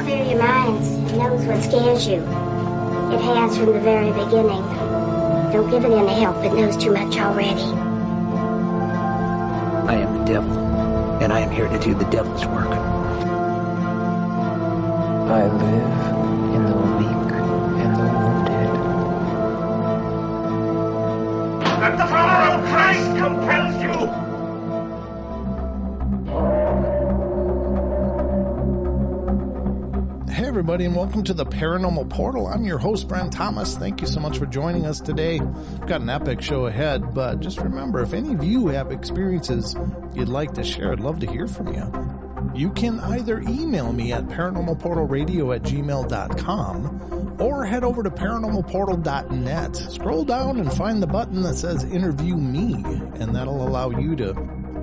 clear your minds. It knows what scares you. It has from the very beginning. Don't give it any help. It knows too much already. I am the devil, and I am here to do the devil's work. I live in the weak and the wounded. That the power of Christ compels you! Hey everybody, and welcome to the Paranormal Portal. I'm your host, Brent Thomas. Thank you so much for joining us today. We've got an epic show ahead, but just remember, if any of you have experiences you'd like to share, I'd love to hear from you. You can either email me at paranormalportalradio@gmail.com or head over to paranormalportal.net. Scroll down and find the button that says Interview Me, and that'll allow you to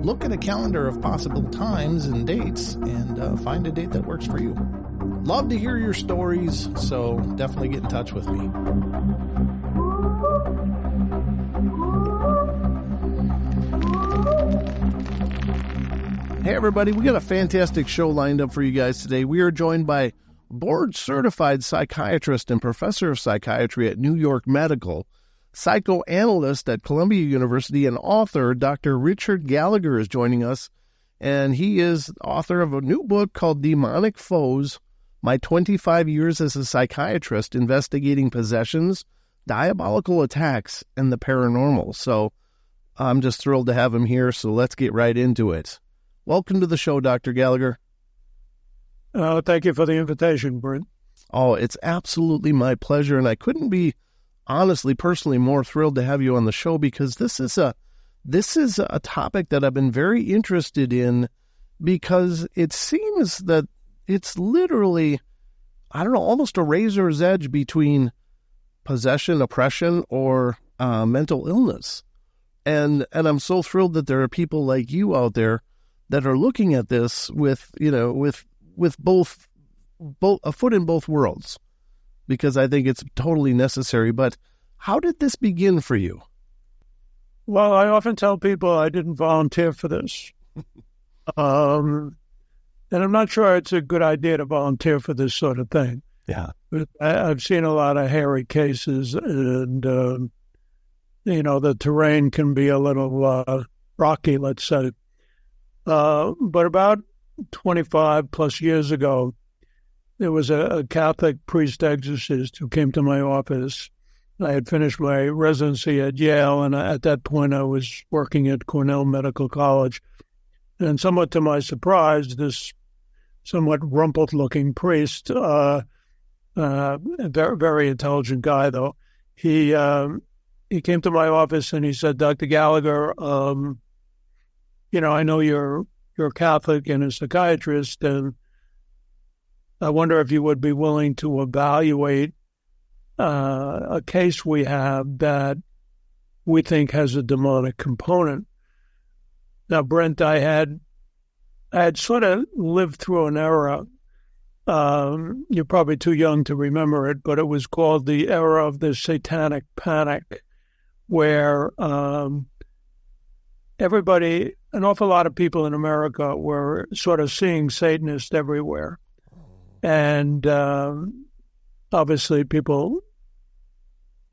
look at a calendar of possible times and dates and find a date that works for you. Love to hear your stories, so definitely get in touch with me. Hey everybody, we got a fantastic show lined up for you guys today. We are joined by board-certified psychiatrist and professor of psychiatry at New York Medical, psychoanalyst at Columbia University, and author Dr. Richard Gallagher is joining us, and he is author of a new book called Demonic Foes: My 25 Years as a Psychiatrist Investigating Possessions, Diabolical Attacks, and the Paranormal. So I'm just thrilled to have him here, so let's get right into it. Welcome to the show, Dr. Gallagher. Thank you for the invitation, Brent. Oh, it's absolutely my pleasure, and I couldn't be, honestly, personally, more thrilled to have you on the show because this is a topic that I've been very interested in because it seems that it's literally, I don't know, almost a razor's edge between possession, oppression, or mental illness. And I'm so thrilled that there are people like you out there that are looking at this with both a foot in both worlds, because I think it's totally necessary. But how did this begin for you? Well, I often tell people I didn't volunteer for this. And I'm not sure it's a good idea to volunteer for this sort of thing. Yeah. But I've seen a lot of hairy cases, and, the terrain can be a little rocky, let's say. But about 25 plus years ago, there was a Catholic priest exorcist who came to my office. I had finished my residency at Yale, and at that point I was working at Cornell Medical College. And somewhat to my surprise, this somewhat rumpled-looking priest, very, very intelligent guy, though, he came to my office and he said, "Dr. Gallagher, I know you're Catholic and a psychiatrist, and I wonder if you would be willing to evaluate a case we have that we think has a demonic component." Now, Brent, I had sort of lived through an era. You're probably too young to remember it, but it was called the era of the Satanic Panic, where everybody, an awful lot of people in America were sort of seeing Satanists everywhere. And obviously people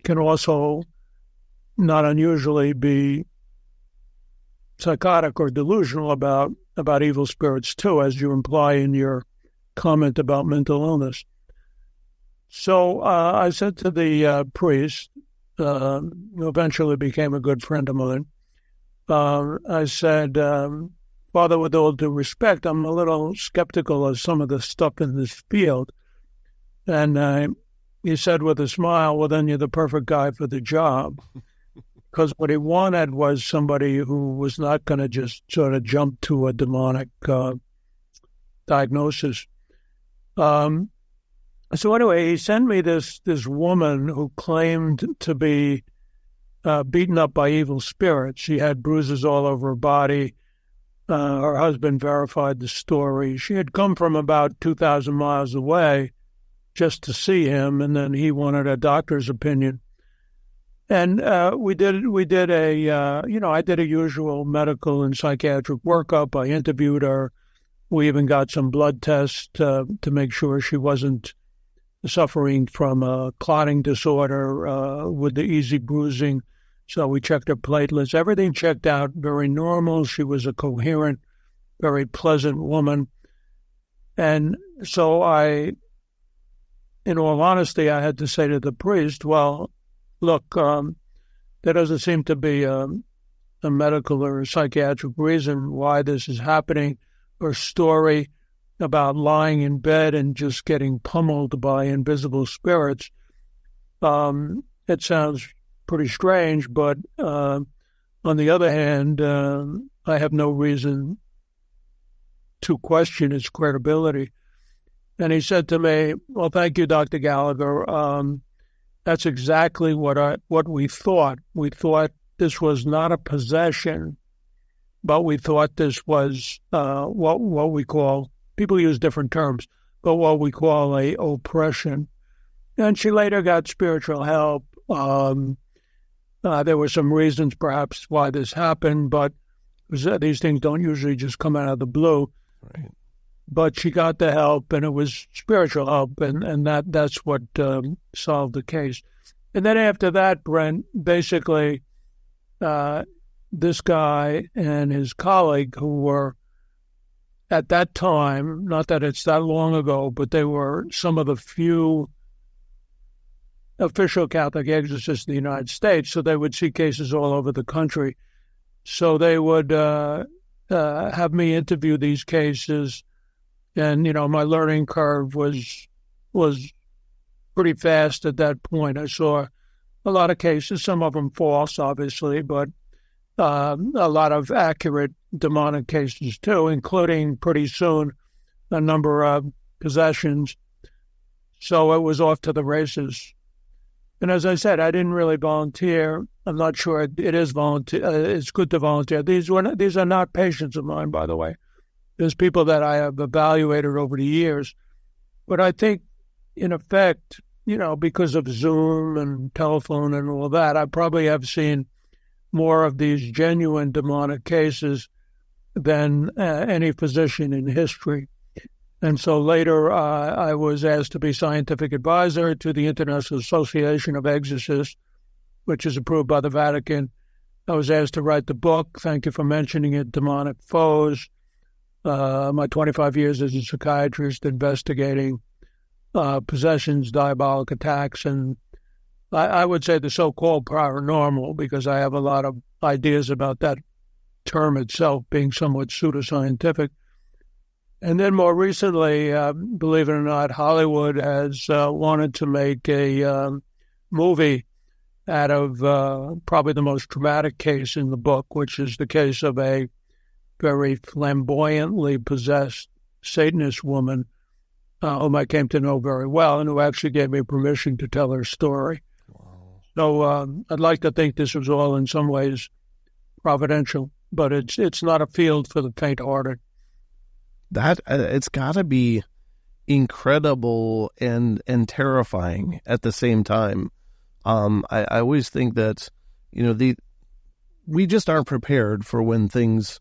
can also not unusually be psychotic or delusional about evil spirits too, as you imply in your comment about mental illness. So I said to the priest, who eventually became a good friend of mine, I said, "Father, with all due respect, I'm a little skeptical of some of the stuff in this field." And he said with a smile, "Well, then you're the perfect guy for the job." Because what he wanted was somebody who was not going to just sort of jump to a demonic diagnosis. So anyway, he sent me this woman who claimed to be beaten up by evil spirits. She had bruises all over her body. Her husband verified the story. She had come from about 2,000 miles away just to see him, and then he wanted a doctor's opinion. And we did a I did a usual medical and psychiatric workup. I interviewed her. We even got some blood tests to make sure she wasn't suffering from a clotting disorder with the easy bruising. So we checked her platelets. Everything checked out very normal. She was a coherent, very pleasant woman. And so in all honesty, I had to say to the priest, well, look, there doesn't seem to be a medical or a psychiatric reason why this is happening, or story about lying in bed and just getting pummeled by invisible spirits. It sounds pretty strange, but on the other hand, I have no reason to question its credibility. And he said to me, well, thank you, Dr. Gallagher. That's exactly what we thought. We thought this was not a possession, but we thought this was what we call, people use different terms, but what we call a oppression. And she later got spiritual help. There were some reasons perhaps why this happened, but these things don't usually just come out of the blue. Right. But she got the help, and it was spiritual help, and that's what solved the case. And then after that, Brent, basically, this guy and his colleague, who were at that time, not that it's that long ago, but they were some of the few official Catholic exorcists in the United States, so they would see cases all over the country. So they would have me interview these cases. And, my learning curve was pretty fast at that point. I saw a lot of cases, some of them false, obviously, but a lot of accurate demonic cases, too, including pretty soon a number of possessions. So it was off to the races. And as I said, I didn't really volunteer. I'm not sure it is volunteer. It's good to volunteer. These are not patients of mine, by the way. There's people that I have evaluated over the years. But I think, in effect, because of Zoom and telephone and all that, I probably have seen more of these genuine demonic cases than any physician in history. And so later I was asked to be scientific advisor to the International Association of Exorcists, which is approved by the Vatican. I was asked to write the book, thank you for mentioning it, Demonic Foes. My 25 years as a psychiatrist investigating possessions, diabolic attacks, and I would say the so-called paranormal, because I have a lot of ideas about that term itself being somewhat pseudoscientific. And then more recently, believe it or not, Hollywood has wanted to make a movie out of probably the most traumatic case in the book, which is the case of a very flamboyantly possessed Satanist woman whom I came to know very well and who actually gave me permission to tell her story. Wow. So I'd like to think this was all in some ways providential, but it's not a field for the faint-hearted. That it's got to be incredible and terrifying at the same time. I always think that we just aren't prepared for when things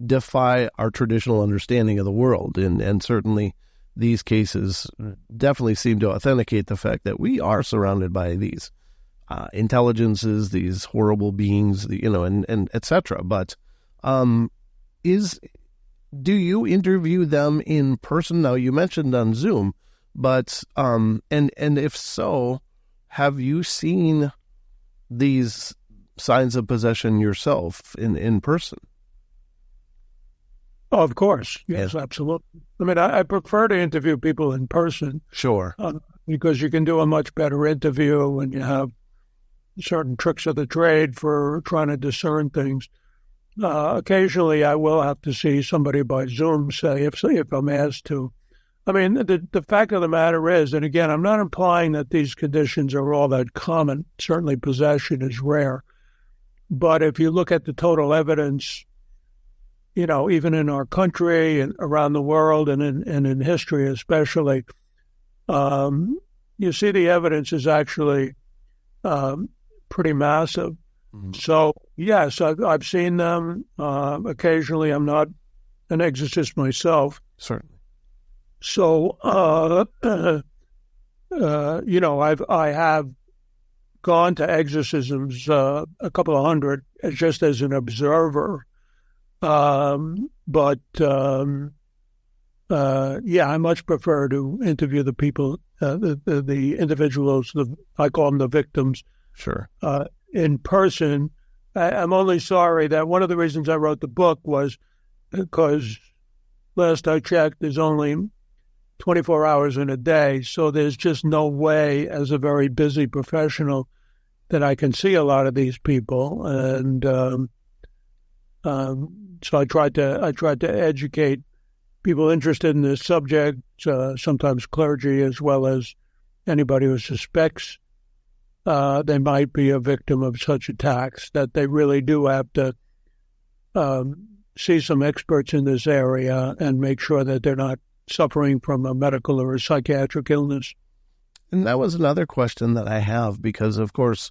defy our traditional understanding of the world, and certainly these cases definitely seem to authenticate the fact that we are surrounded by these intelligences, these horrible beings, and etc. But do you interview them in person? Now, you mentioned on Zoom, but and if so, have you seen these signs of possession yourself in person? Oh, of course. Yes, yeah. Absolutely. I mean, I prefer to interview people in person. Sure. Because you can do a much better interview when you have certain tricks of the trade for trying to discern things. Occasionally, I will have to see somebody by Zoom, say, if I'm asked to. I mean, the fact of the matter is, and again, I'm not implying that these conditions are all that common. Certainly, possession is rare. But if you look at the total evidence, even in our country and around the world and in history especially, you see the evidence is actually pretty massive. Mm-hmm. So, yes, I've seen them. Occasionally, I'm not an exorcist myself. Certainly. So, I have gone to exorcisms, a couple of hundred, just as an observer. I much prefer to interview the people, the individuals, I call them the victims. Sure. In person. I'm only sorry that one of the reasons I wrote the book was because last I checked, there's only 24 hours in a day. So there's just no way as a very busy professional that I can see a lot of these people. And so I tried to educate people interested in this subject, sometimes clergy, as well as anybody who suspects they might be a victim of such attacks, that they really do have to see some experts in this area and make sure that they're not suffering from a medical or a psychiatric illness. And that was another question that I have because, of course,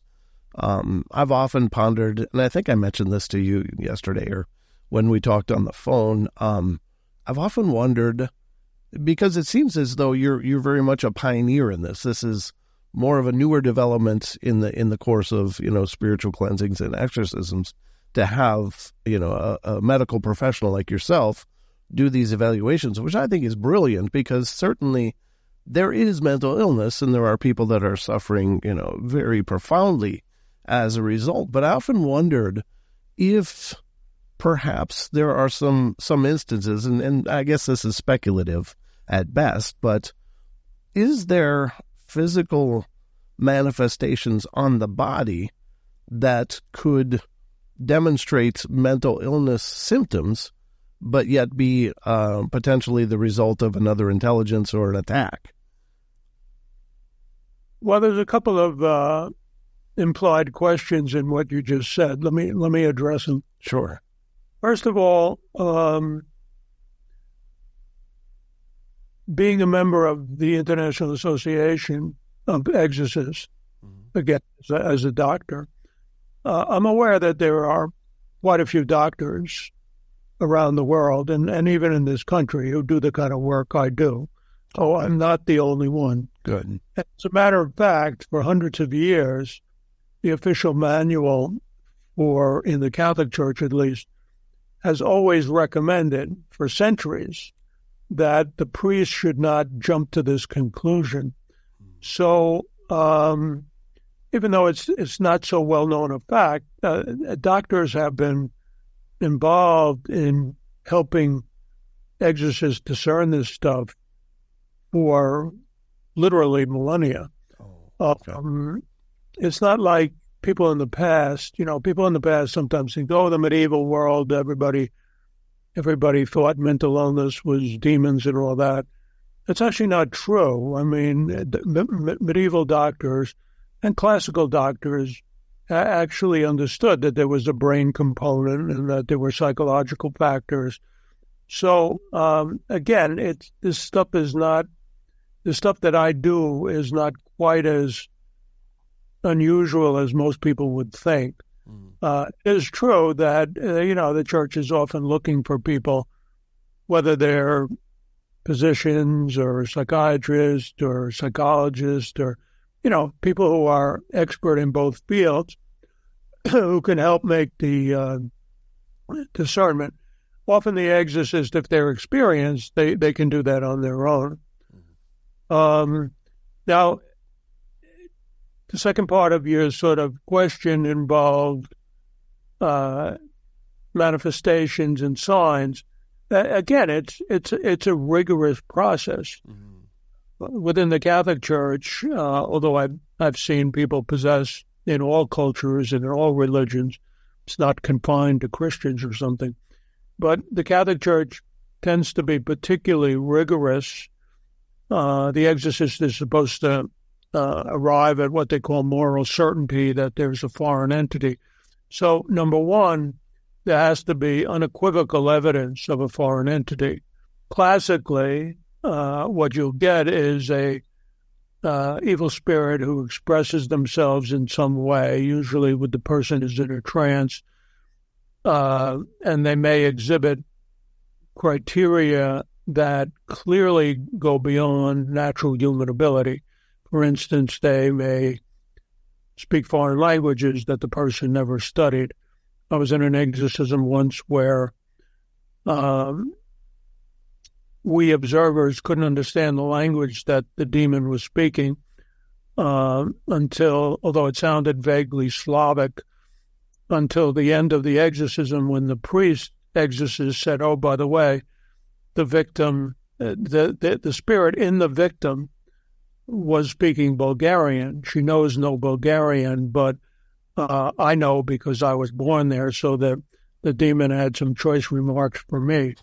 I've often pondered, and I think I mentioned this to you yesterday or when we talked on the phone, I've often wondered, because it seems as though you're very much a pioneer in this. This is more of a newer development in the course of, spiritual cleansings and exorcisms, to have, a medical professional like yourself do these evaluations, which I think is brilliant, because certainly there is mental illness and there are people that are suffering, very profoundly as a result. But I often wondered if perhaps there are some instances, and I guess this is speculative at best, but is there physical manifestations on the body that could demonstrate mental illness symptoms, but yet be potentially the result of another intelligence or an attack? Well, there's a couple of implied questions in what you just said. Let me address them. Sure. First of all, being a member of the International Association of Exorcists, again, as a doctor, I'm aware that there are quite a few doctors around the world and even in this country who do the kind of work I do. So I'm not the only one. Good. As a matter of fact, for hundreds of years, the official manual in the Catholic Church at least, has always recommended for centuries that the priest should not jump to this conclusion. So even though it's not so well known a fact, doctors have been involved in helping exorcists discern this stuff for literally millennia. It's not like people in the past, sometimes think, the medieval world, everybody thought mental illness was demons and all that. It's actually not true. I mean, medieval doctors and classical doctors actually understood that there was a brain component and that there were psychological factors. So, again, the stuff that I do is not quite as unusual as most people would think. It is true that, the church is often looking for people, whether they're physicians or psychiatrists or psychologists or, people who are expert in both fields who can help make the discernment. Often the exorcist, if they're experienced, they can do that on their own. Now, the second part of your sort of question involved manifestations and signs. Again, it's a rigorous process. Within the Catholic Church, although I've seen people possessed in all cultures and in all religions, it's not confined to Christians or something. But the Catholic Church tends to be particularly rigorous. The exorcist is supposed to arrive at what they call moral certainty that there's a foreign entity. So, number one, there has to be unequivocal evidence of a foreign entity. Classically, what you'll get is a evil spirit who expresses themselves in some way, usually when the person is in a trance, and they may exhibit criteria that clearly go beyond natural human ability. For instance, they may speak foreign languages that the person never studied. I was in an exorcism once where we observers couldn't understand the language that the demon was speaking until, although it sounded vaguely Slavic, until the end of the exorcism when the priest exorcist said, oh, by the way, the victim, the spirit in the victim was speaking Bulgarian. She knows no Bulgarian, but I know because I was born there, so that the demon had some choice remarks for me.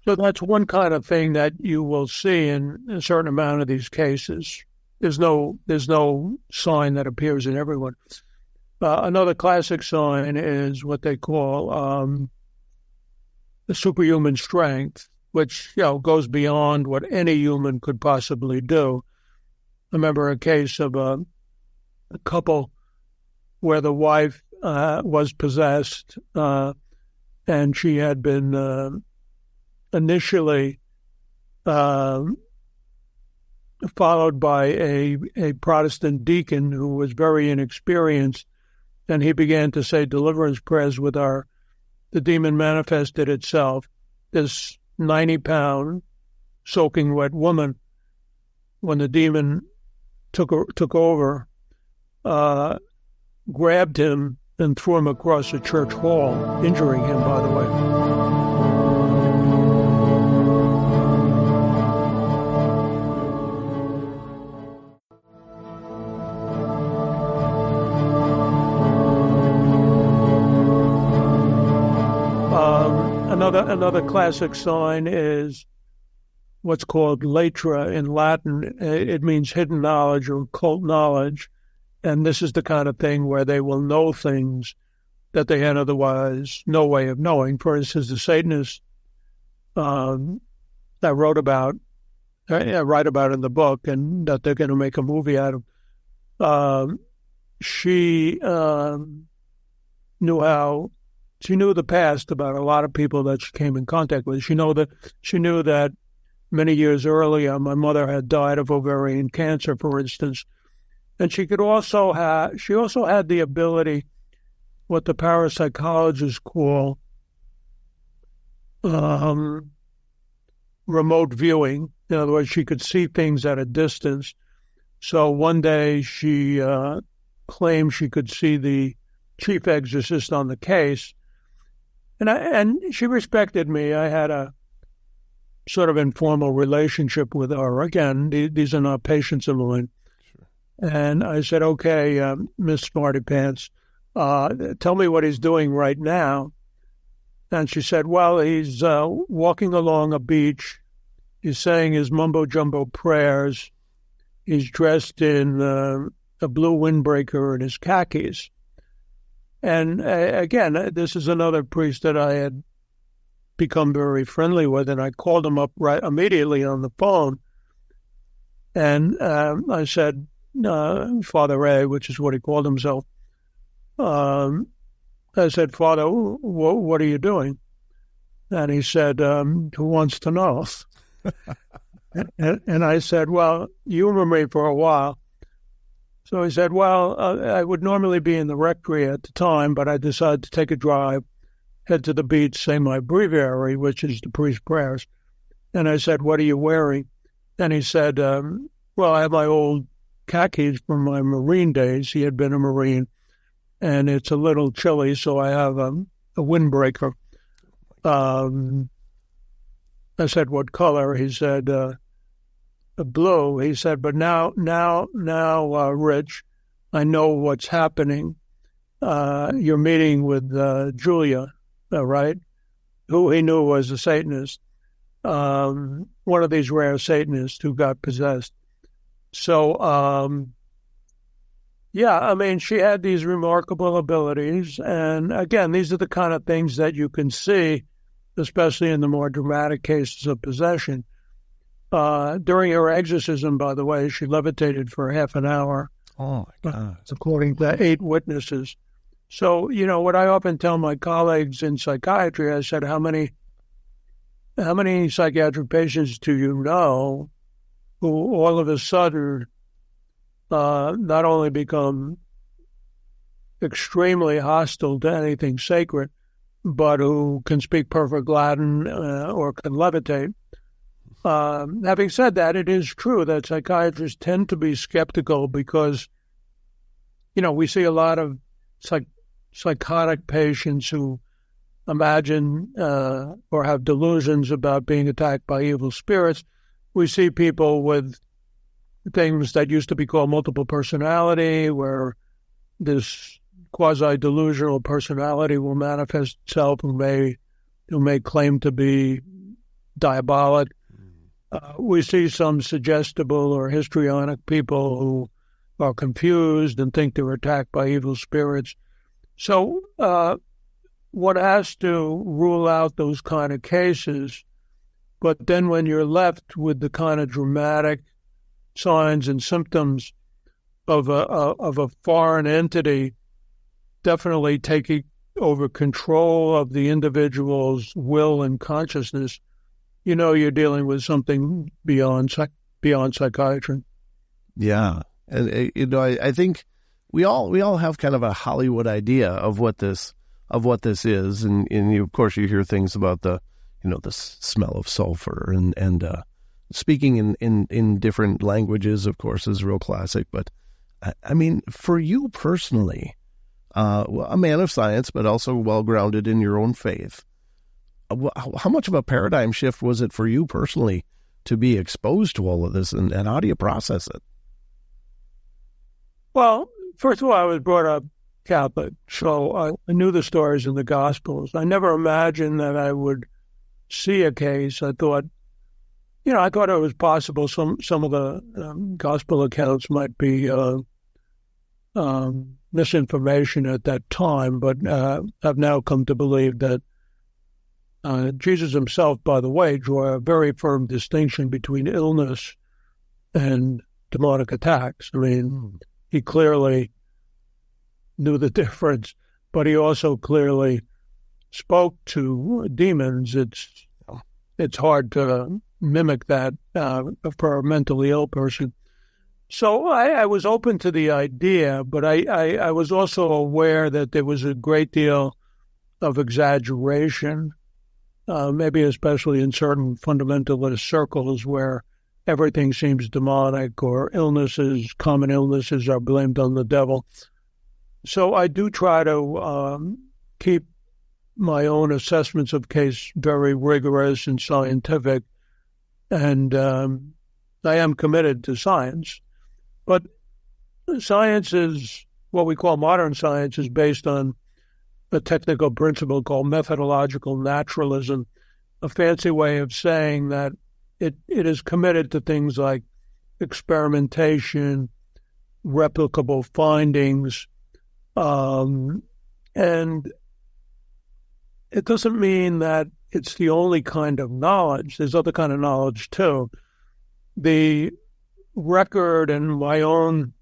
So that's one kind of thing that you will see in a certain amount of these cases. There's no sign that appears in everyone. Another classic sign is what they call the superhuman strength, which goes beyond what any human could possibly do. I remember a case of a couple where the wife was possessed, and she had been initially followed by a Protestant deacon who was very inexperienced, and he began to say deliverance prayers with her. The demon manifested itself. This 90-pound soaking wet woman, when the demon took over, grabbed him and threw him across a church hall, injuring him, by the way. Another classic sign is what's called latra in Latin. It means hidden knowledge or occult knowledge. And this is the kind of thing where they will know things that they had otherwise no way of knowing. For instance, the Satanist that I write about in the book and that they're going to make a movie out of, she knew the past about a lot of people that she came in contact with. She knew that many years earlier, my mother had died of ovarian cancer, for instance. And she also had the ability, what the parapsychologists call remote viewing. In other words, she could see things at a distance. So one day she claimed she could see the chief exorcist on the case. And she respected me. I had a sort of informal relationship with her. Again, these are not patients of mine. Sure. And I said, okay, Miss Smarty Pants, tell me what he's doing right now. And she said, well, he's walking along a beach. He's saying his mumbo-jumbo prayers. He's dressed in a blue windbreaker and his khakis. And again, this is another priest that I had become very friendly with, and I called him up right immediately on the phone. And I said, Father A, which is what he called himself, I said, Father, what are you doing? And he said, who wants to know? and I said, well, you remember me for a while. So he said, well, I would normally be in the rectory at the time, but I decided to take a drive, head to the beach, say my breviary, which is the priest's prayers. And I said, what are you wearing? And he said, well, I have my old khakis from my Marine days. He had been a Marine, and it's a little chilly, so I have a windbreaker. I said, what color? He said, blue. He said, but now, Rich, I know what's happening. You're meeting with Julia, right? Who he knew was a Satanist, one of these rare Satanists who got possessed. So, yeah, I mean, she had these remarkable abilities. And again, these are the kind of things that you can see, especially in the more dramatic cases of possession. During her exorcism, by the way, she levitated for half an hour. Oh, my God. According to 8 witnesses. So, what I often tell my colleagues in psychiatry, I said, how many how many psychiatric patients do you know who all of a sudden not only become extremely hostile to anything sacred, but who can speak perfect Latin or can levitate? Having said that, it is true that psychiatrists tend to be skeptical because, we see a lot of psychotic patients who imagine or have delusions about being attacked by evil spirits. We see people with things that used to be called multiple personality, where this quasi-delusional personality will manifest itself, who may claim to be diabolic. We see some suggestible or histrionic people who are confused and think they're attacked by evil spirits. So one has to rule out those kind of cases. But then when you're left with the kind of dramatic signs and symptoms of a foreign entity definitely taking over control of the individual's will and consciousness, you're dealing with something beyond psychiatry. Yeah. And, I think we all have kind of a Hollywood idea of what this is. And of course you hear things about the smell of sulfur and speaking in different languages, of course, is real classic. But I mean, for you personally, a man of science, but also well-grounded in your own faith, how much of a paradigm shift was it for you personally to be exposed to all of this, and how do you process it? Well, first of all, I was brought up Catholic, so I knew the stories in the Gospels. I never imagined that I would see a case. I thought it was possible some of the Gospel accounts might be misinformation at that time, but I've now come to believe that Jesus himself, by the way, drew a very firm distinction between illness and demonic attacks. I mean, he clearly knew the difference, but he also clearly spoke to demons. It's hard to mimic that for a mentally ill person. So I was open to the idea, but I was also aware that there was a great deal of exaggeration, maybe especially in certain fundamentalist circles where everything seems demonic or common illnesses are blamed on the devil. So I do try to keep my own assessments of case very rigorous and scientific, and I am committed to science. But science is, what we call modern science, is based on a technical principle called methodological naturalism, a fancy way of saying that it is committed to things like experimentation, replicable findings, and it doesn't mean that it's the only kind of knowledge. There's other kind of knowledge too. The record and my own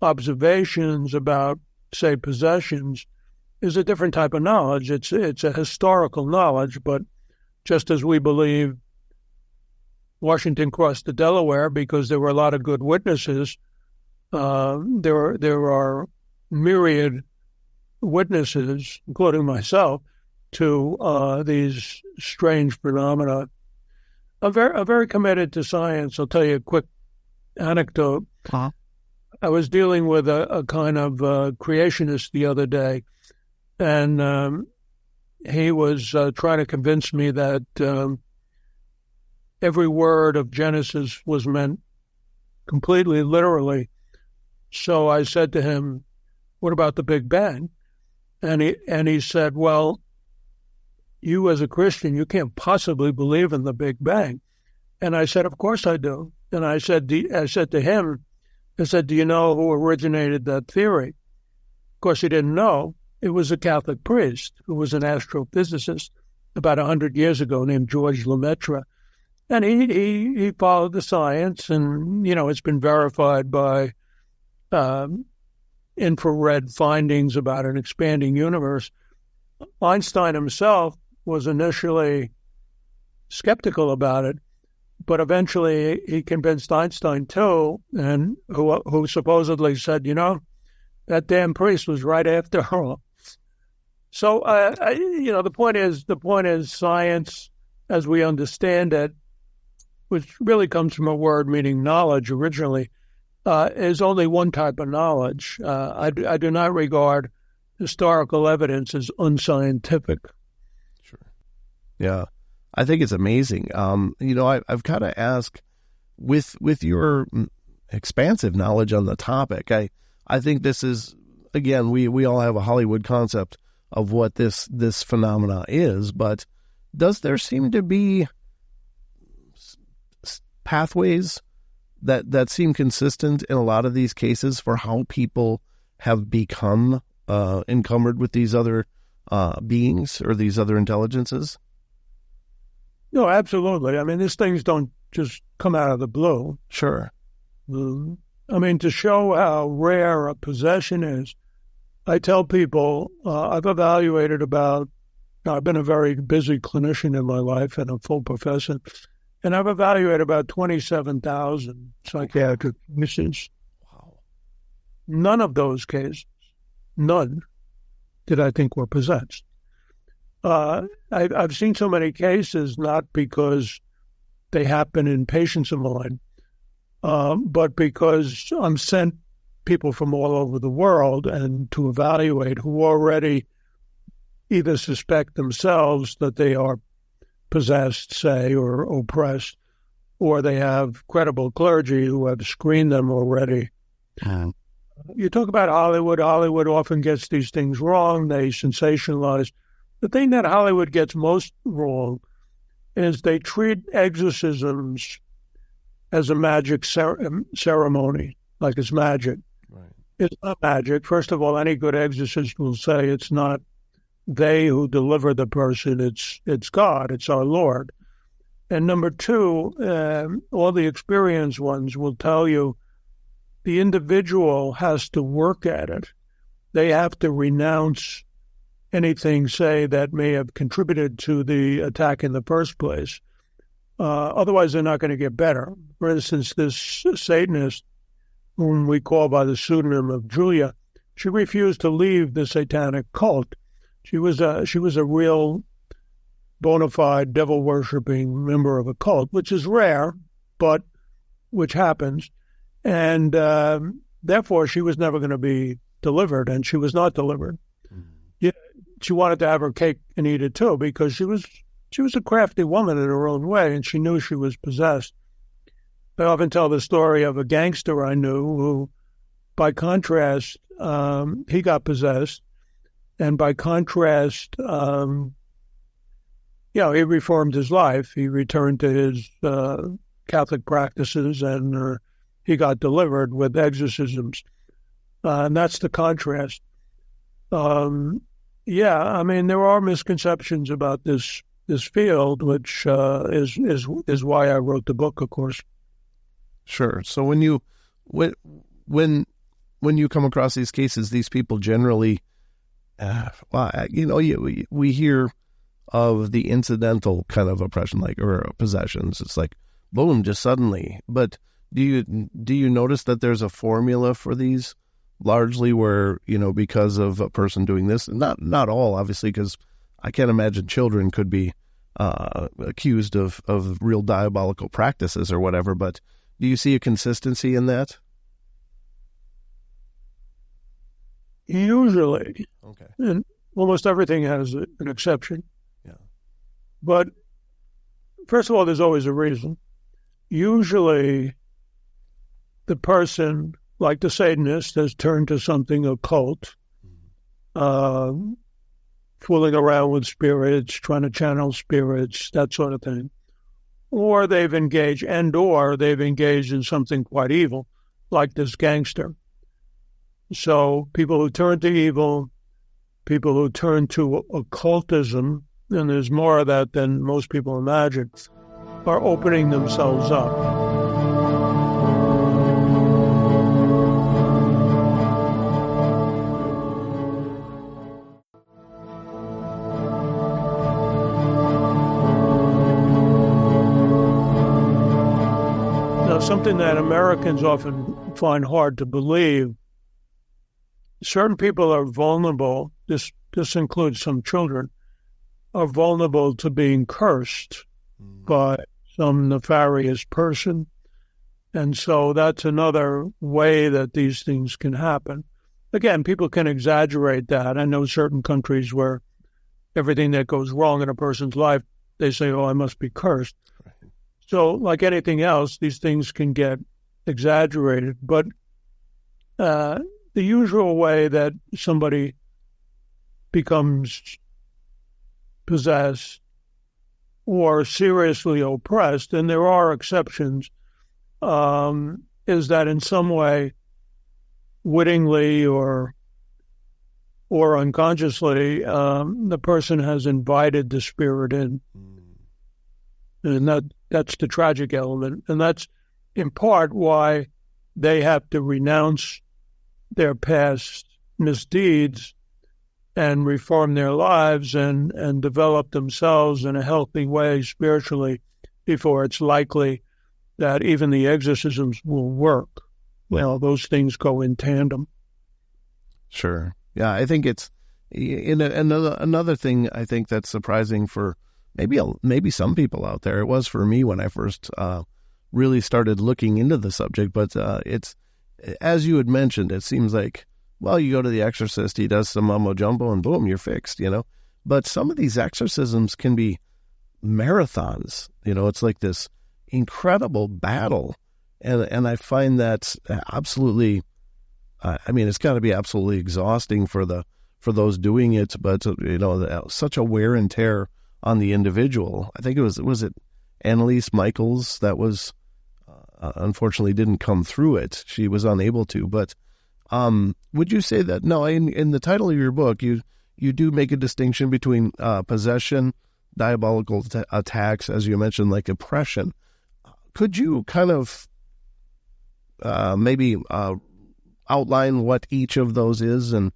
observations about, say, possessions is a different type of knowledge. It's a historical knowledge, but just as we believe Washington crossed the Delaware because there were a lot of good witnesses, there are myriad witnesses, including myself, to these strange phenomena. I'm very committed to science. I'll tell you a quick anecdote. Uh-huh. I was dealing with a kind of creationist the other day, and he was trying to convince me that every word of Genesis was meant completely literally. So I said to him, "What about the Big Bang?" And he said, "Well, you as a Christian, you can't possibly believe in the Big Bang." And I said, "Of course I do." And I said to him, "Do you know who originated that theory?" Of course, he didn't know. It was a Catholic priest who was an astrophysicist about 100 years ago named George Lemaitre. And he followed the science, and, it's been verified by infrared findings about an expanding universe. Einstein himself was initially skeptical about it. But eventually he convinced Einstein too, and who supposedly said, that damn priest was right after all. So, the point is science, as we understand it, which really comes from a word meaning knowledge originally, is only one type of knowledge. I do not regard historical evidence as unscientific. Sure. Yeah. I think it's amazing. I've got to ask, with your expansive knowledge on the topic, I think this is, again, we all have a Hollywood concept of what this phenomena is, but does there seem to be pathways that seem consistent in a lot of these cases for how people have become encumbered with these other beings or these other intelligences? No, absolutely. I mean, these things don't just come out of the blue. Sure. To show how rare a possession is, I tell people I've been a very busy clinician in my life and a full professor, and I've evaluated about 27,000 psychiatric cases. Wow. None of those cases, none, did I think were possessed. I've seen so many cases, not because they happen in patients of mine, but because I'm sent people from all over the world and to evaluate who already either suspect themselves that they are possessed, say, or oppressed, or they have credible clergy who have screened them already. You talk about Hollywood. Hollywood often gets these things wrong. They sensationalize. The thing that Hollywood gets most wrong is they treat exorcisms as a magic ceremony, like it's magic. Right. It's not magic. First of all, any good exorcist will say it's not they who deliver the person, it's God, it's our Lord. And number two, all the experienced ones will tell you the individual has to work at it. They have to renounce anything, say, that may have contributed to the attack in the first place. Otherwise, they're not going to get better. For instance, this Satanist, whom we call by the pseudonym of Julia, she refused to leave the satanic cult. She was a real bona fide devil-worshipping member of a cult, which is rare, but which happens. And therefore, she was never going to be delivered, and she was not delivered. Yeah, she wanted to have her cake and eat it too, because she was a crafty woman in her own way, and she knew she was possessed. I often tell the story of a gangster I knew who, by contrast, he got possessed, and by contrast, he reformed his life. He returned to his Catholic practices, and he got delivered with exorcisms. And that's the contrast. There are misconceptions about this field, which is why I wrote the book, of course. Sure. So when you come across these cases, these people generally, we hear of the incidental kind of oppression, or possessions. It's like, boom, just suddenly. But do you notice that there's a formula for these? Largely where, because of a person doing this, not all, obviously, because I can't imagine children could be accused of real diabolical practices or whatever, but do you see a consistency in that? Usually. Okay. And almost everything has an exception. Yeah. But first of all, there's always a reason. Usually the person, like the Satanist, has turned to something occult, fooling around with spirits, trying to channel spirits, that sort of thing. Or they've engaged in something quite evil, like this gangster. So people who turn to evil, people who turn to occultism, and there's more of that than most people imagine, are opening themselves up. something that Americans often find hard to believe. Certain people are vulnerable, this includes some children, are vulnerable to being cursed by some nefarious person. And so that's another way that these things can happen. Again, people can exaggerate that. I know certain countries where everything that goes wrong in a person's life, they say, oh, I must be cursed. Right. So like anything else, these things can get exaggerated. But the usual way that somebody becomes possessed or seriously oppressed, and there are exceptions, is that in some way, wittingly or unconsciously, the person has invited the spirit in. And that's the tragic element. And that's in part why they have to renounce their past misdeeds and reform their lives and develop themselves in a healthy way spiritually before it's likely that even the exorcisms will work. Well, those things go in tandem. Sure. Yeah, I think it's another thing I think that's surprising for maybe some people out there. It was for me when I first really started looking into the subject, but it's, as you had mentioned, it seems like, well, you go to the exorcist, he does some mumbo jumbo, and boom, you're fixed, But some of these exorcisms can be marathons. It's like this incredible battle, and I find that absolutely. It's got to be absolutely exhausting for those doing it, but such a wear and tear on the individual. I think was it Annalise Michaels that was unfortunately didn't come through it. She was unable to. But would you say that in the title of your book you do make a distinction between possession, diabolical attacks, as you mentioned, like oppression? Could you kind of maybe outline what each of those is and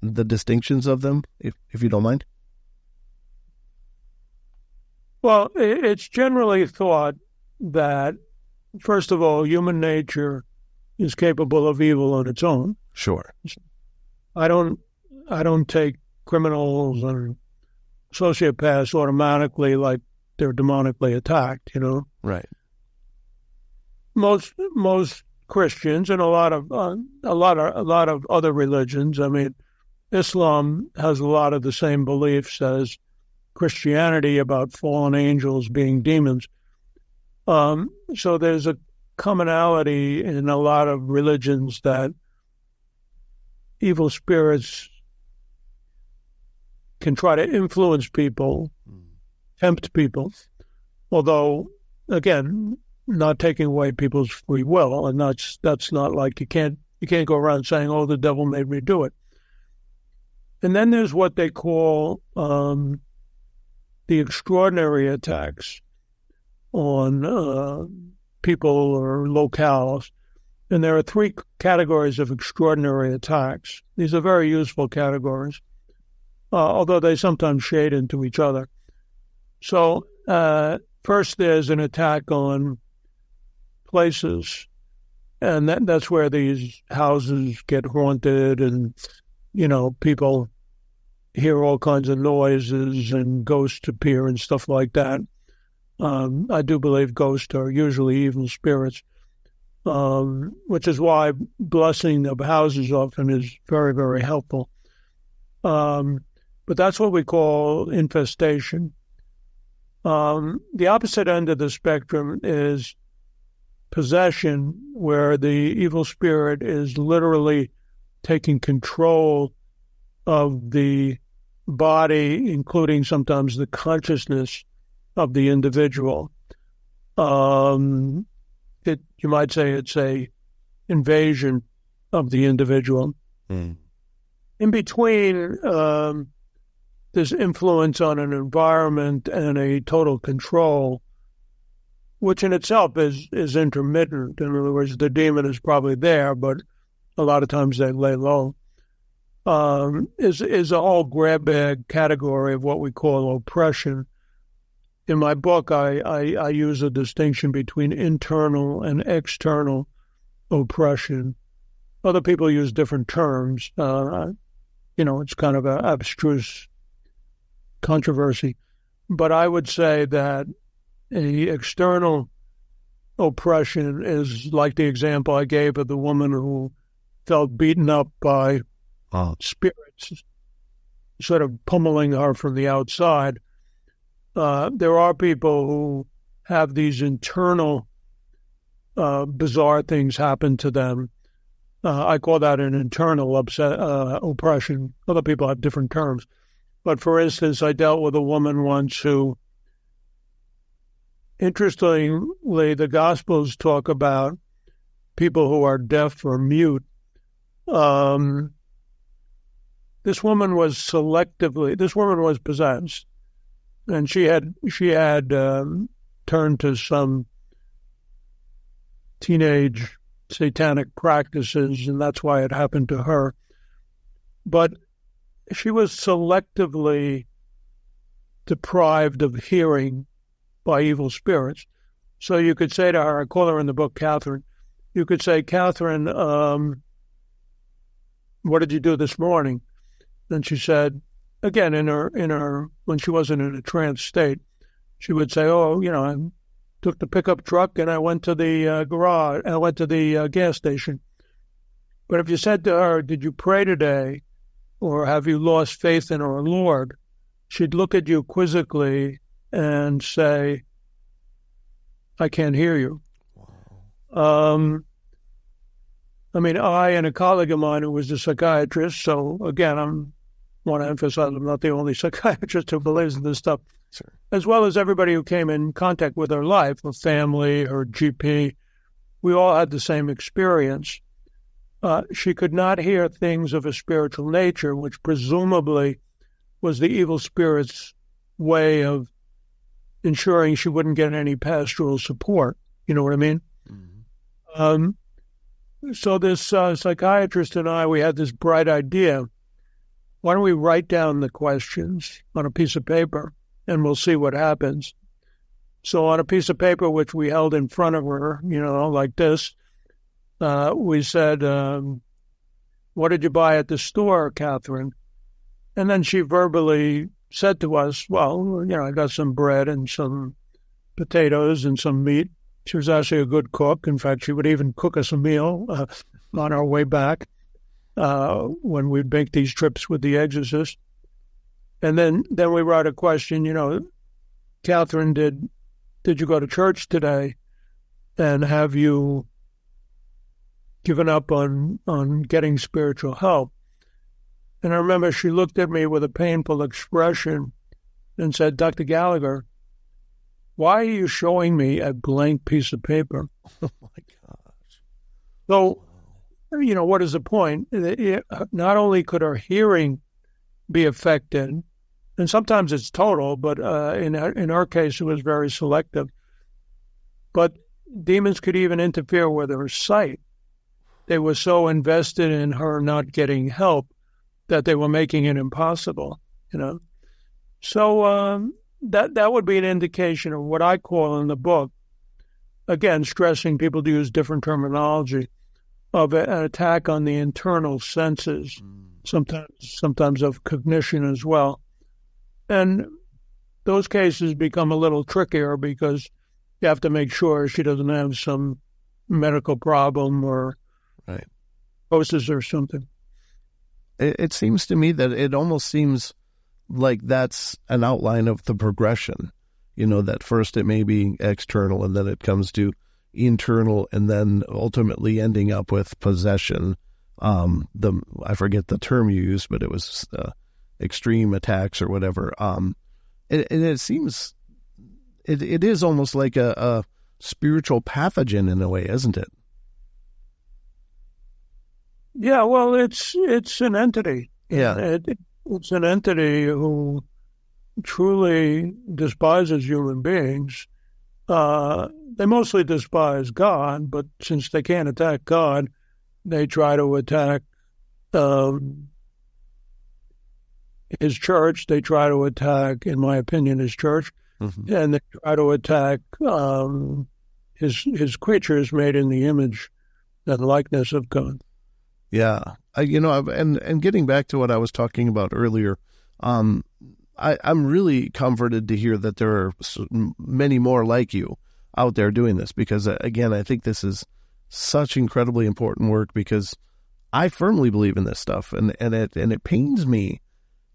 the distinctions of them, if you don't mind? Well, it's generally thought that, first of all, human nature is capable of evil on its own. Sure. I don't take criminals and sociopaths automatically like they're demonically attacked, Right. Most Christians and a lot of other religions. Islam has a lot of the same beliefs as Christianity about fallen angels being demons. So there's a commonality in a lot of religions that evil spirits can try to influence people, tempt people, although, again, not taking away people's free will, and that's not like you can't go around saying, "Oh, the devil made me do it." And then there's what they call the extraordinary attacks on people or locales, and there are three categories of extraordinary attacks. These are very useful categories, although they sometimes shade into each other. So first, there's an attack on places, and that's where these houses get haunted, and people hear all kinds of noises and ghosts appear and stuff like that. I do believe ghosts are usually evil spirits, which is why blessing of houses often is very, very helpful. But that's what we call infestation. The opposite end of the spectrum is possession, where the evil spirit is literally taking control of the body, including sometimes the consciousness of the individual. You might say it's a invasion of the individual. In between, this influence on an environment and a total control, which in itself is intermittent. In other words, the demon is probably there, but a lot of times they lay low. Is a whole grab bag category of what we call oppression. in my book, I use a distinction between internal and external oppression. Other people use different terms. It's kind of an abstruse controversy. But I would say that the external oppression is like the example I gave of the woman who felt beaten up by spirits, sort of pummeling her from the outside. There are people who have these internal bizarre things happen to them. I call that an internal oppression. Other people have different terms. But for instance, I dealt with a woman once who, interestingly, the Gospels talk about people who are deaf or mute. This woman was possessed, and she had turned to some teenage satanic practices, and that's why it happened to her. But she was selectively deprived of hearing by evil spirits. So you could say to her, I call her in the book Catherine, you could say, Catherine, what did you do this morning? And she said, again, in her when she wasn't in a trance state, she would say, I took the pickup truck and I went to the garage, I went to the gas station. But if you said to her, did you pray today? Or have you lost faith in our Lord? She'd look at you quizzically and say, I can't hear you. Wow. I and a colleague of mine who was a psychiatrist, so again, I want to emphasize I'm not the only psychiatrist who believes in this stuff, sure. As well as everybody who came in contact with her life, her family, her GP, we all had the same experience. She could not hear things of a spiritual nature, which presumably was the evil spirit's way of ensuring she wouldn't get any pastoral support. You know what I mean? Mm-hmm. So this psychiatrist and I, we had this bright idea. Why don't we write down the questions on a piece of paper, and we'll see what happens. So on a piece of paper, which we held in front of her, like this, we said, what did you buy at the store, Catherine? And then she verbally said to us, I got some bread and some potatoes and some meat. She was actually a good cook. In fact, she would even cook us a meal on our way back when we'd make these trips with the Exorcist. And then we wrote a question, Catherine, did you go to church today? And have you given up on getting spiritual help? And I remember she looked at me with a painful expression and said, Dr. Gallagher, why are you showing me a blank piece of paper? Oh, my gosh. So, what is the point? Not only could her hearing be affected, and sometimes it's total, but in our case, it was very selective. But demons could even interfere with her sight. They were so invested in her not getting help that they were making it impossible, So that would be an indication of what I call in the book, again, stressing people to use different terminology, of an attack on the internal senses, sometimes of cognition as well. And those cases become a little trickier because you have to make sure she doesn't have some medical problem or psychosis or something. It seems to me that it almost seems like that's an outline of the progression, that first it may be external and then it comes to internal and then ultimately ending up with possession. I forget the term you used, but it was extreme attacks or whatever. It seems it is almost like a spiritual pathogen in a way, isn't it? Yeah, well, it's an entity. Yeah. It's an entity who truly despises human beings. They mostly despise God, but since they can't attack God, they try to attack his church. They try to attack, in my opinion, his church. and they try to attack his creatures made in the image and likeness of God. Yeah. And getting back to what I was talking about earlier, I'm really comforted to hear that there are many more like you out there doing this, because again, I think this is such incredibly important work, because I firmly believe in this stuff, and it pains me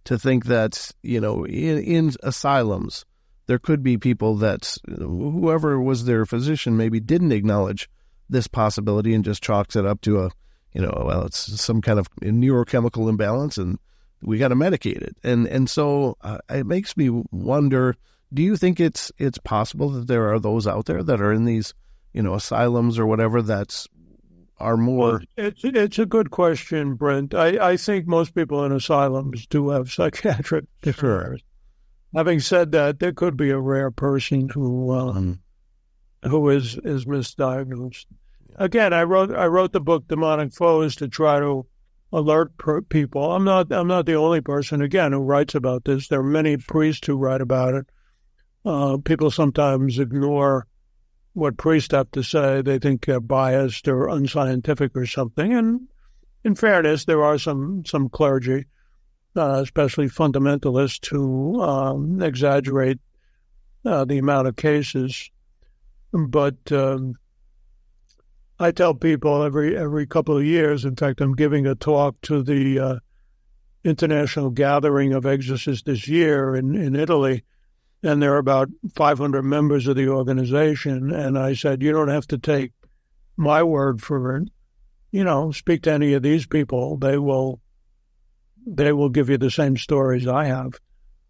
to think that, in asylums, there could be people that whoever was their physician maybe didn't acknowledge this possibility and just chalks it up to it's some kind of neurochemical imbalance and we got to medicate it. And so it makes me wonder, do you think it's possible that there are those out there that are in these, asylums or whatever that are more... It's a good question, Brent. I think most people in asylums do have psychiatric disorders. Having said that, there could be a rare person who is misdiagnosed. Again, I wrote the book Demonic Foes to try to alert people. I'm not the only person, again, who writes about this. There are many priests who write about it. People sometimes ignore what priests have to say. They think they're biased or unscientific or something. And in fairness, there are some clergy, especially fundamentalists, who exaggerate the amount of cases. But I tell people every couple of years, in fact, I'm giving a talk to the International Gathering of Exorcists this year in Italy, and there are about 500 members of the organization. And I said, you don't have to take my word for it. Speak to any of these people. They will give you the same stories I have.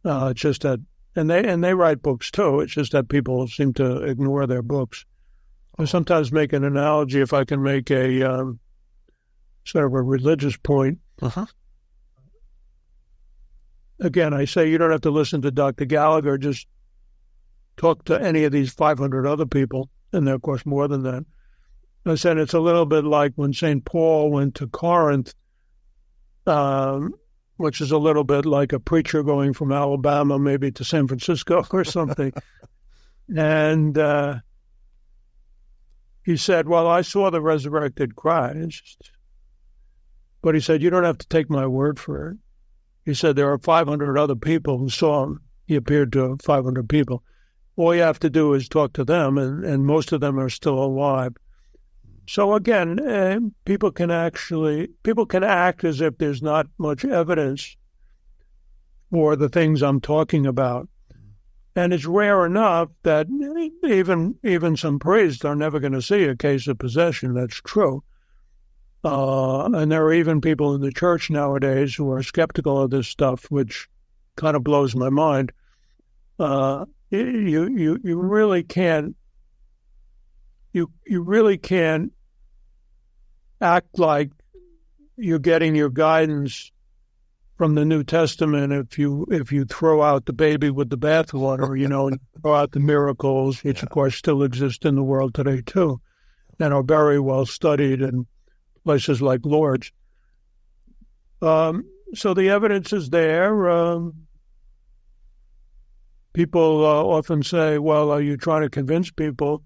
It's just that, and they write books too. It's just that people seem to ignore their books. I sometimes make an analogy, if I can make a sort of a religious point. Again, I say you don't have to listen to Dr. Gallagher. Just talk to any of these 500 other people, and there are, of course, more than that. I said it's a little bit like when St. Paul went to Corinth, which is a little bit like a preacher going from Alabama maybe to San Francisco or something. And he said, well, I saw the resurrected Christ. But he said, you don't have to take my word for it. He said, there are 500 other people who saw him. He appeared to 500 people. All you have to do is talk to them, and most of them are still alive. So again, people can act as if there's not much evidence for the things I'm talking about. And it's rare enough that even some priests are never going to see a case of possession. That's true. And there are even people in the church nowadays who are skeptical of this stuff, which kind of blows my mind. You really can't. You really can't act like you're getting your guidance from the New Testament if you throw out the baby with the bathwater, and throw out the miracles, which of course still exist in the world today too, and are very well studied in places like Lourdes. So the evidence is there. People often say, well, are you trying to convince people?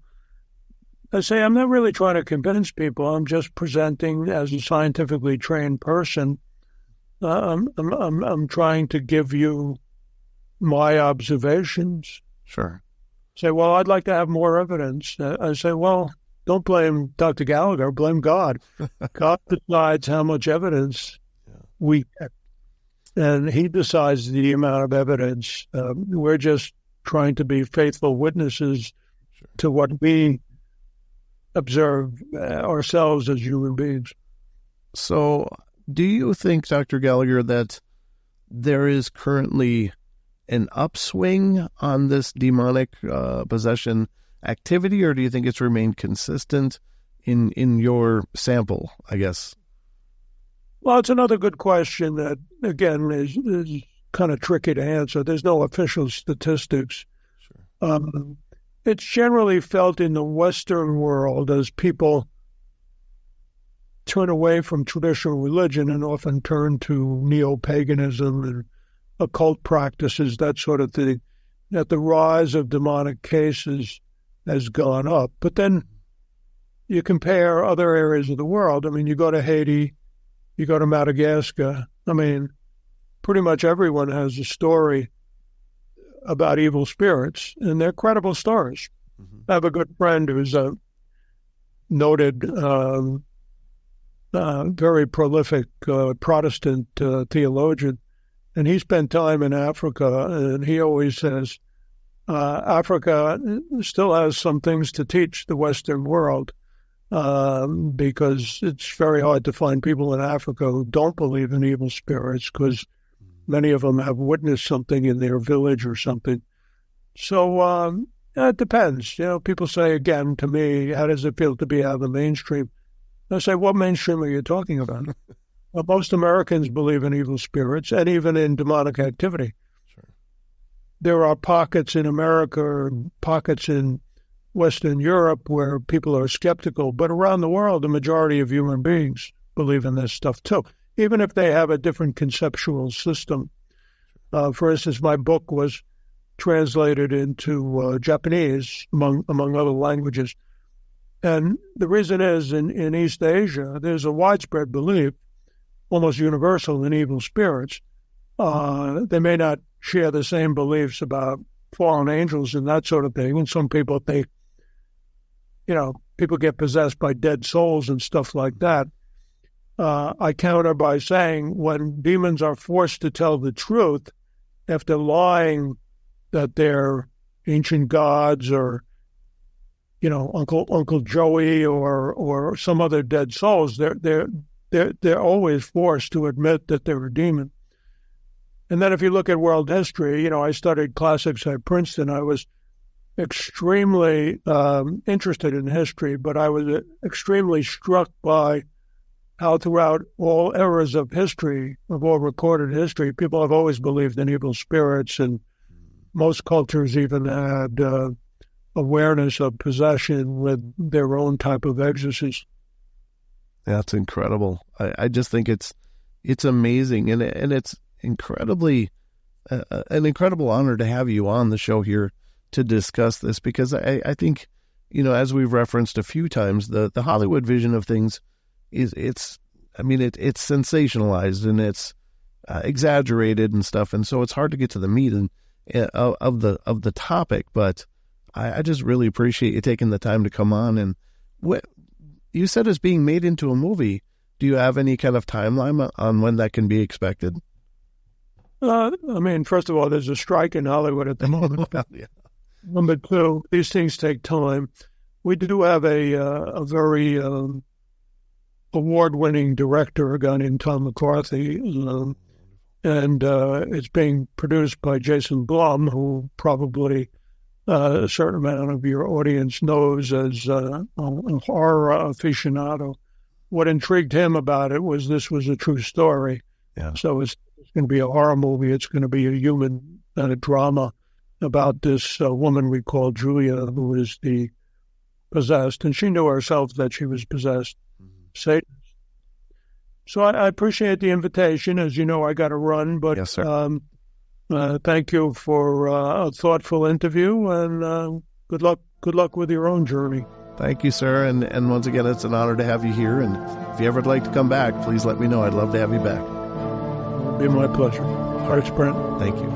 I say, I'm not really trying to convince people. I'm just presenting as a scientifically trained person. I'm trying to give you my observations. Sure. Say, well, I'd like to have more evidence. I say, well, don't blame Dr. Gallagher, blame God. God decides how much evidence we get. And he decides the amount of evidence. We're just trying to be faithful witnesses to what we observe ourselves as human beings. So do you think, Dr. Gallagher, that there is currently an upswing on this demonic possession activity, or do you think it's remained consistent in your sample, I guess? Well, it's another good question that, again, is kind of tricky to answer. There's no official statistics. Sure. It's generally felt in the Western world as people turn away from traditional religion and often turn to neo-paganism and occult practices, that sort of thing, that the rise of demonic cases has gone up. But then you compare other areas of the world. I mean, you go to Haiti, you go to Madagascar. I mean, pretty much everyone has a story about evil spirits, and they're credible stories. Mm-hmm. I have a good friend who's a noted, very prolific Protestant theologian, and he spent time in Africa, and he always says Africa still has some things to teach the Western world, because it's very hard to find people in Africa who don't believe in evil spirits, because many of them have witnessed something in their village or something. So it depends. You know, people say, again, to me, how does it feel to be out of the mainstream? I say, what mainstream are you talking about? Well, most Americans believe in evil spirits and even in demonic activity. Sure. There are pockets in America, pockets in Western Europe where people are skeptical, but around the world, the majority of human beings believe in this stuff too, even if they have a different conceptual system. For instance, my book was translated into Japanese, among other languages. And the reason is, in East Asia, there's a widespread belief, almost universal, in evil spirits. They may not share the same beliefs about fallen angels and that sort of thing. And some people think, people get possessed by dead souls and stuff like that. I counter by saying when demons are forced to tell the truth after lying that they're ancient gods or, Uncle Joey or some other dead souls, they're always forced to admit that they're a demon. And then if you look at world history, I studied classics at Princeton. I was extremely interested in history, but I was extremely struck by how throughout all eras of history, of all recorded history, people have always believed in evil spirits, and most cultures even had awareness of possession with their own type of exorcism. That's incredible. I just think it's amazing, and it's incredibly an incredible honor to have you on the show here to discuss this, because I think, as we've referenced a few times, the Hollywood vision of things it's sensationalized and it's exaggerated and stuff, and so it's hard to get to the meat of the topic. But I just really appreciate you taking the time to come on. And what you said is being made into a movie. Do you have any kind of timeline on when that can be expected? First of all, there's a strike in Hollywood at the moment. Yeah. Number two, these things take time. We do have a very award-winning director, a guy named Tom McCarthy, and it's being produced by Jason Blum, who probably a certain amount of your audience knows as a horror aficionado. What intrigued him about it was this was a true story. Yeah. So it's going to be a horror movie. It's going to be a human drama about this woman we call Julia, who is the possessed, and she knew herself that she was possessed. Satan. So I appreciate the invitation. As you know, I got to run, but yes, sir. Thank you for a thoughtful interview, and good luck with your own journey. Thank you, sir. And once again, it's an honor to have you here. And if you ever would like to come back, please let me know. I'd love to have you back. It'll be my pleasure. Thanks, Brent. Thank you.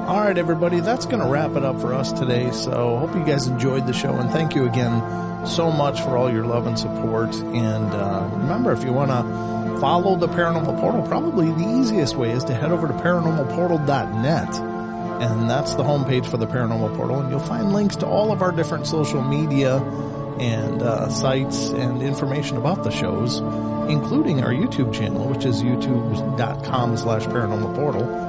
All right, everybody, that's going to wrap it up for us today. So hope you guys enjoyed the show, and thank you again so much for all your love and support. And remember, if you want to follow the Paranormal Portal, probably the easiest way is to head over to paranormalportal.net, and that's the homepage for the Paranormal Portal, and you'll find links to all of our different social media and sites and information about the shows, including our YouTube channel, which is youtube.com/paranormalportal.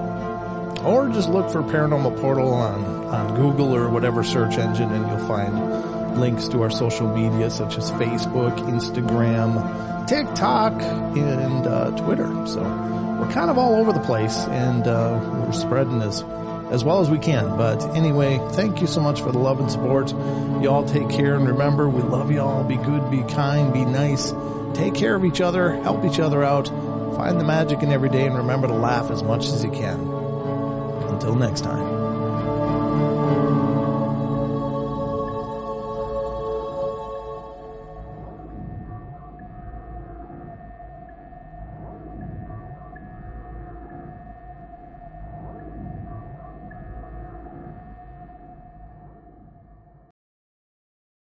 Or just look for Paranormal Portal on Google or whatever search engine, and you'll find links to our social media such as Facebook, Instagram, TikTok, and Twitter. So we're kind of all over the place, and we're spreading as well as we can. But anyway, thank you so much for the love and support. Y'all take care, and remember, we love y'all. Be good, be kind, be nice, take care of each other, help each other out, find the magic in every day, and remember to laugh as much as you can. Until next time.